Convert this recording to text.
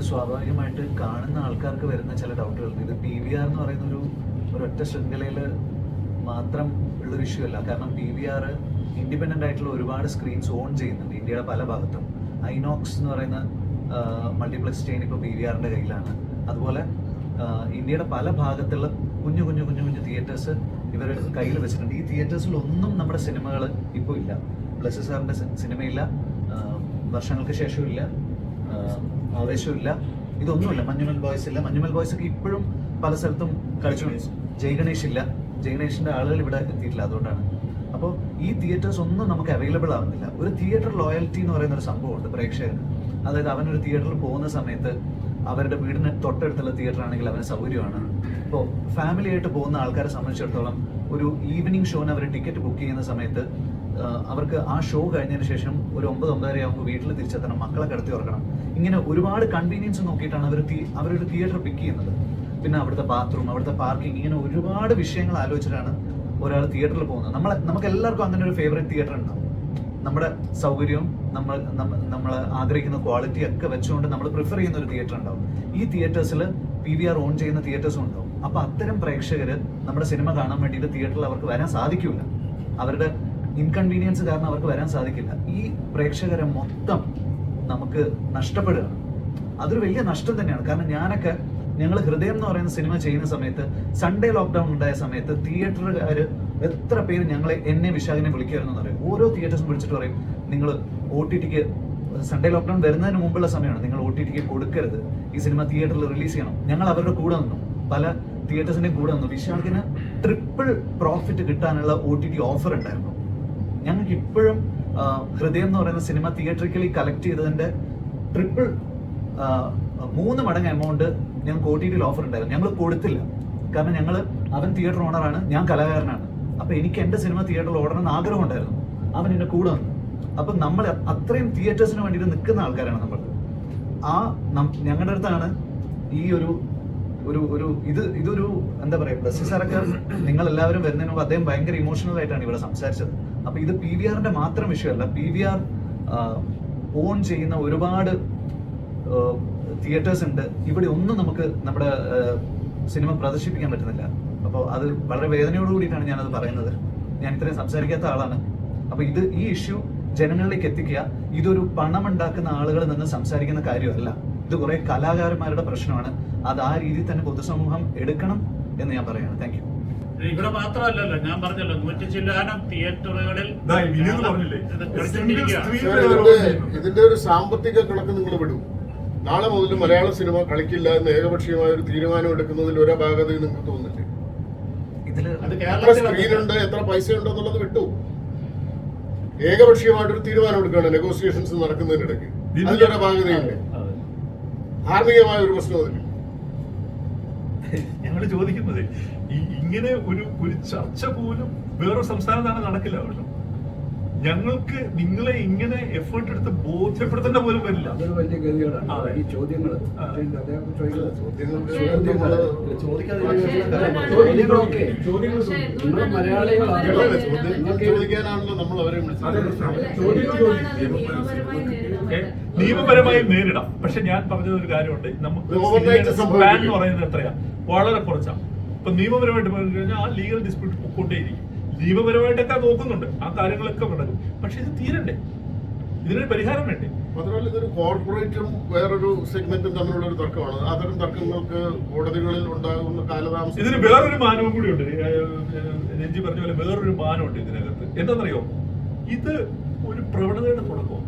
സ്വാഭാവികമായിട്ട് കാണുന്ന ആൾക്കാർക്ക് വരുന്ന ചില ഡൗട്ടുകളുണ്ട്. ഇത് PVR എന്ന് പറയുന്ന ഒരു ഒറ്റ ശൃംഖലയിൽ മാത്രം ഉള്ളൊരു ഇഷ്യൂ അല്ല. കാരണം PVR ഇൻഡിപെൻഡൻ്റ് ആയിട്ടുള്ള ഒരുപാട് സ്ക്രീൻസ് ഓൺ ചെയ്യുന്നുണ്ട് ഇന്ത്യയുടെ പല ഭാഗത്തും. ഐനോക്സ് എന്ന് പറയുന്ന മൾട്ടിപ്ലക്സ് ചെയിൻ ഇപ്പോൾ PVRൻ്റെ കയ്യിലാണ്. അതുപോലെ ഇന്ത്യയുടെ പല ഭാഗത്തുള്ള കുഞ്ഞു കുഞ്ഞു കുഞ്ഞു കുഞ്ഞു തിയേറ്റേഴ്സ് ഇവർ കയ്യിൽ വെച്ചിട്ടുണ്ട്. ഈ തിയേറ്റേഴ്സിലൊന്നും നമ്മുടെ സിനിമകൾ ഇപ്പോൾ ഇല്ല. ബ്ലസ് സാറിൻ്റെ സിനിമയില്ല, വർഷങ്ങൾക്ക് ശേഷമില്ല, ആവേശമില്ല, ഇതൊന്നുമില്ല. മഞ്ഞുമൽ ബോയ്സ് ഇല്ല. മഞ്ഞുമൽ ബോയ്സ് ഒക്കെ ഇപ്പോഴും പല സ്ഥലത്തും കളിച്ചു. ജയഗണേഷ് ഇല്ല. ജയഗണേഷിൻ്റെ ആളുകൾ ഇവിടെ എത്തിയിട്ടില്ല. അതുകൊണ്ടാണ്. അപ്പോൾ ഈ തിയേറ്റേഴ്സ് ഒന്നും നമുക്ക് അവൈലബിൾ ആവുന്നില്ല. ഒരു തിയേറ്റർ ലോയൽറ്റി എന്ന് പറയുന്ന ഒരു സംഭവമുണ്ട് പ്രേക്ഷകന്. അതായത് അവനൊരു തിയേറ്ററിൽ പോകുന്ന സമയത്ത് അവരുടെ വീടിന് തൊട്ടടുത്തുള്ള തിയേറ്റർ ആണെങ്കിൽ അവന് സൗകര്യമാണ്. ഇപ്പോൾ ഫാമിലി ആയിട്ട് പോകുന്ന ആൾക്കാരെ സംബന്ധിച്ചിടത്തോളം ഒരു ഈവനിങ് ഷോന് അവർ ടിക്കറ്റ് ബുക്ക് ചെയ്യുന്ന സമയത്ത് അവർക്ക് ആ ഷോ കഴിഞ്ഞതിന് ശേഷം ഒരു 9-9:30 ആകുമ്പോൾ വീട്ടിൽ തിരിച്ചെത്തണം, മക്കളെ കിടത്തി ഉറക്കണം. ഇങ്ങനെ ഒരുപാട് കൺവീനിയൻസ് നോക്കിയിട്ടാണ് അവരൊരു തിയേറ്റർ പിക്ക് ചെയ്യുന്നത്. പിന്നെ അവിടുത്തെ ബാത്റൂം, അവിടുത്തെ പാർക്കിംഗ്, ഇങ്ങനെ ഒരുപാട് വിഷയങ്ങൾ ആലോചിച്ചിട്ടാണ് ഒരാൾ തിയേറ്ററിൽ പോകുന്നത്. നമുക്ക് എല്ലാവർക്കും അങ്ങനെ ഒരു ഫേവറേറ്റ് തിയേറ്റർ ഉണ്ടാവും. നമ്മുടെ സൗകര്യവും നമ്മൾ ആഗ്രഹിക്കുന്ന ക്വാളിറ്റി ഒക്കെ വെച്ചുകൊണ്ട് നമ്മൾ പ്രിഫർ ചെയ്യുന്ന ഒരു തിയേറ്റർ ഉണ്ടാവും. ഈ തിയേറ്റേഴ്സിൽ PVR ഓൺ ചെയ്യുന്ന തിയേറ്റേഴ്സും ഉണ്ടാവും. അപ്പോൾ അത്തരം പ്രേക്ഷകർ നമ്മുടെ സിനിമ കാണാൻ വേണ്ടിയിട്ട് തിയേറ്ററിൽ അവർക്ക് വരാൻ സാധിക്കില്ല. അവരുടെ ഇൻകൺവീനിയൻസ് കാരണം അവർക്ക് വരാൻ സാധിക്കില്ല. ഈ പ്രേക്ഷകരെ മൊത്തം നമുക്ക് നഷ്ടപ്പെടുകയാണ്. അതൊരു വലിയ നഷ്ടം തന്നെയാണ്. കാരണം ഞങ്ങൾ ഹൃദയം എന്ന് പറയുന്ന സിനിമ ചെയ്യുന്ന സമയത്ത് സൺഡേ ലോക്ക്ഡൗൺ ഉണ്ടായ സമയത്ത് തിയേറ്ററുകാർ എത്ര പേര് എന്നെ വിശാഖിനെ വിളിക്കുമായിരുന്നു എന്ന് പറയും. ഓരോ തിയേറ്റേഴ്സും വിളിച്ചിട്ട് പറയും, നിങ്ങൾ OTT സൺഡേ ലോക്ക്ഡൗൺ വരുന്നതിന് മുമ്പുള്ള സമയമാണ്, നിങ്ങൾ OTT കൊടുക്കരുത്, ഈ സിനിമ തിയേറ്ററിൽ റിലീസ് ചെയ്യണം. ഞങ്ങൾ അവരുടെ കൂടെ നിന്നു, പല തിയേറ്റേഴ്സിൻ്റെയും കൂടെ നിന്നു. വിശാഖിന് ട്രിപ്പിൾ പ്രോഫിറ്റ് കിട്ടാനുള്ള OTT ഓഫർ ഉണ്ടായിരുന്നു. ഞങ്ങൾക്ക് ഇപ്പോഴും ഹൃദയം എന്ന് പറയുന്ന സിനിമ തിയേറ്ററിക്കലി കളക്ട് ചെയ്തതിൻ്റെ ട്രിപ്പിൾ 3 മടങ്ങ് എമൗണ്ട് ഞങ്ങൾക്ക് OTT ഓഫർ ഉണ്ടായിരുന്നു. ഞങ്ങൾ കൊടുത്തില്ല. കാരണം അവൻ തിയേറ്റർ ഓണറാണ്, ഞാൻ കലാകാരനാണ്. അപ്പൊ എനിക്ക് എൻ്റെ സിനിമ തിയേറ്ററിൽ ഓടണമെന്ന് ആഗ്രഹം ഉണ്ടായിരുന്നു. അവൻ എന്നെ കൂടെ വന്നു. അപ്പൊ നമ്മൾ അത്രയും തിയേറ്റേഴ്സിന് വേണ്ടിയിട്ട് നിൽക്കുന്ന ആൾക്കാരാണ് നമ്മൾ. ഞങ്ങളുടെ അടുത്താണ് ഈ ഇതൊരു എന്താ പറയുക, ബ്ലസ്സി സാറൊക്കെ നിങ്ങൾ എല്ലാവരും വരുന്നതിന് മുമ്പ് അദ്ദേഹം ഭയങ്കര ഇമോഷണൽ ആയിട്ടാണ് ഇവിടെ സംസാരിച്ചത്. അപ്പൊ ഇത് PVRന്റെ മാത്രം വിഷയമല്ല. PVR ഓൺ ചെയ്യുന്ന ഒരുപാട് തിയേറ്റേഴ്സ് ഉണ്ട്. ഇവിടെ ഒന്നും നമുക്ക് നമ്മുടെ സിനിമ പ്രദർശിപ്പിക്കാൻ പറ്റുന്നില്ല. അപ്പോൾ അത് വളരെ വേദനയോട് കൂടിയിട്ടാണ് ഞാനത് പറയുന്നത്. ഞാൻ ഇത്രയും സംസാരിക്കാത്ത ആളാണ്. അപ്പോൾ ഈ ഇഷ്യൂ ജനങ്ങളിലേക്ക് എത്തിക്കുക. ഇതൊരു പണമുണ്ടാക്കുന്ന ആളുകളിൽ നിന്ന് സംസാരിക്കുന്ന കാര്യമല്ല. ഇത് കുറെ കലാകാരന്മാരുടെ പ്രശ്നമാണ്. അത് ആ രീതിയിൽ തന്നെ പൊതുസമൂഹം എടുക്കണം എന്ന് ഞാൻ പറയുകയാണ്. Thank you. ഇവിടെ മാത്രമല്ലല്ലോ, ഞാൻ പറഞ്ഞല്ലോ 100 ചില്ലാനം തിയേറ്ററുകളിൽ ഇതിന്റെ ഒരു സാമ്പത്തിക കണക്ക് നിങ്ങൾ വിടും. നാളെ മുതൽ മലയാള സിനിമ കളിക്കില്ല എന്ന് ഏകപക്ഷീയമായ ഒരു തീരുമാനം എടുക്കുന്നതിൽ ഒരു അപാകതയും നിങ്ങൾക്ക് തോന്നുന്നില്ലേ? എത്ര സ്ക്രീനുണ്ട്, എത്ര പൈസ ഉണ്ട് എന്നുള്ളത് വിട്ടു. ഏകപക്ഷീയമായിട്ടൊരു തീരുമാനം എടുക്കുകയാണ് നെഗോസിയേഷൻസ് നടക്കുന്നതിനിടയ്ക്ക്. അതിലൊരു അപാകതയില്ലേ? ധാർമ്മികമായ ഒരു പ്രശ്നമില്ല. ഞങ്ങൾ ചോദിക്കുന്നത് ഇങ്ങനെ ഒരു ചർച്ച പോലും വേറൊരു സംസ്ഥാനത്താണ് നടക്കില്ല. പക്ഷെ ഞങ്ങൾക്ക് നിങ്ങളെ ഇങ്ങനെ എഫേർട്ട് എടുത്ത് ബോധ്യപ്പെടുത്തേണ്ട പോലും വരില്ല. അതൊരു വലിയ ഗതികേടാണ് ഈ ചോദ്യങ്ങൾ. നിയമപരമായി നേരിടാം. പക്ഷെ ഞാൻ പറഞ്ഞ ഒരു കാര്യമുണ്ട്, നമുക്ക് സ്പാൻ എന്ന് പറയുന്നത് എത്രയാ, വളരെ കുറച്ചാണ്. ഇപ്പൊ നിയമപരമായിട്ട് പറഞ്ഞു കഴിഞ്ഞാൽ ആ ലീഗൽ ഡിസ്പ്യൂട്ട് പൊക്കൊണ്ടേയിരിക്കും. നിയമപരമായിട്ടൊക്കെ നോക്കുന്നുണ്ട്, ആ കാര്യങ്ങളൊക്കെ നടക്കും. പക്ഷെ ഇത് തീരണ്ടേ? ഇതിനൊരു പരിഹാരം വേണ്ടേ? മാത്രമല്ല ഇതൊരു കോർപ്പറേറ്റും വേറൊരു സെഗ്മെന്റും തമ്മിലുള്ള ഒരു തർക്കമാണ്. അത്തരം തർക്കങ്ങൾക്ക് കോടതികളിൽ ഉണ്ടാകുന്ന കാലതാമസം. ഇതിന് വേറൊരു മാനവും കൂടി ഉണ്ട്. രഞ്ജി പറഞ്ഞ പോലെ വേറൊരു മാനമുണ്ട് ഇതിനകത്ത്. എന്താണെന്നറിയോ, ഇത് ഒരു പ്രവണതയുടെ തുടക്കം.